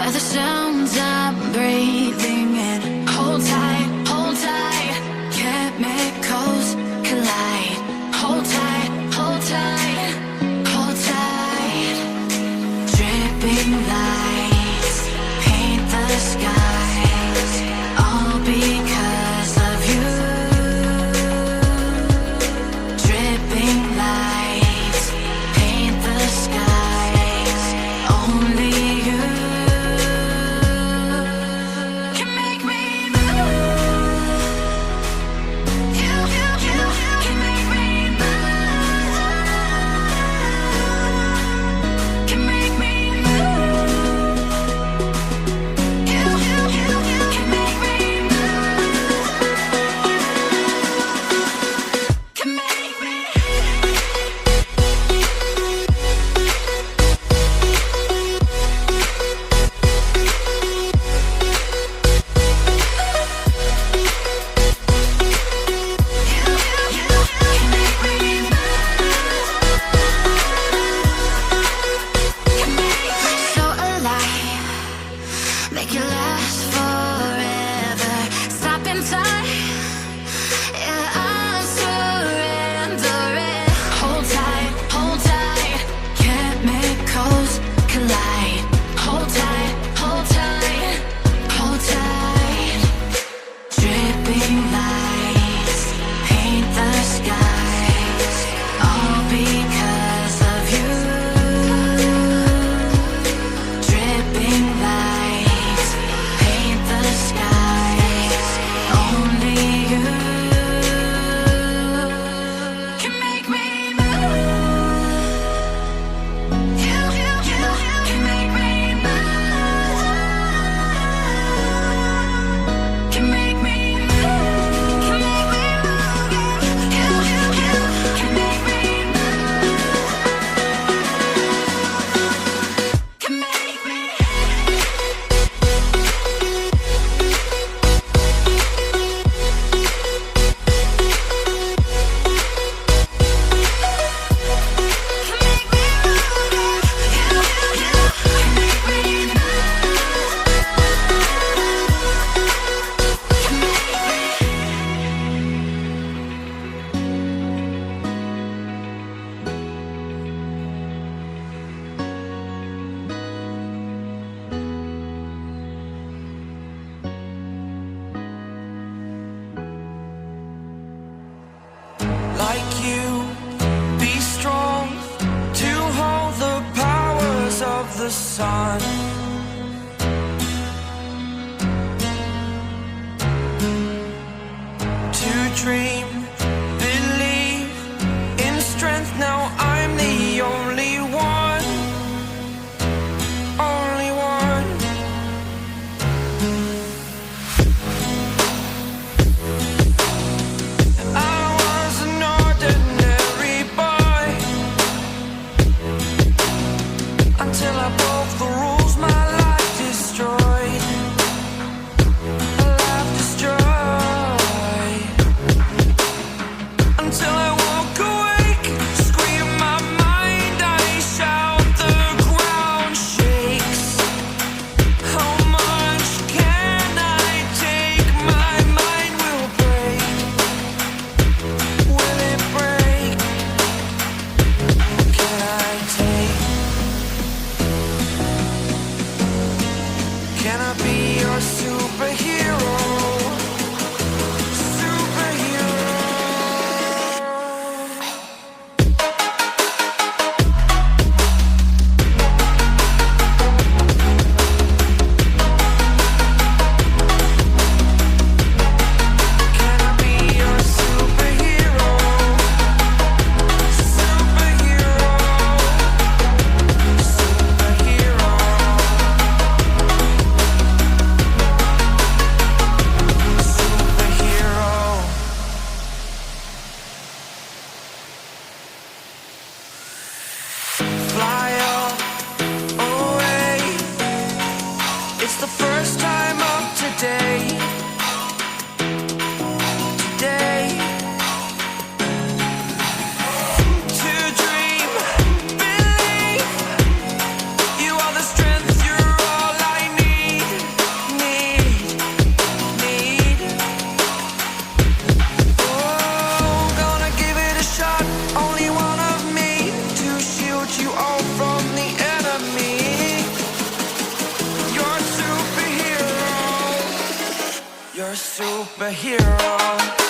by the sounds I'm breathing in. Hold tight, chemicals collide. Hold tight, hold tight, hold tight. Dripping lights paint the skies, all because of you. Dripping lights paint the skies, only you can make me move. You can make me move. Can make me move. You can make me move. Can make me. So alive, make it last forever. Stop in time, yeah, I'm surrendering. Hold tight, chemicals collide. Hold tight, hold tight, hold tight. Dripping lights paint the skies, all because of you. Dripping lights paint the skies, only you can make me move. You can make me move. Can make me move. Can make me move. You can make me move. Can make me. Like you, be strong to hold the powers of the sun. To dream, believe in strength. Now I'm the only one, only one. I was an ordinary boy until I broke the rules. My superhero.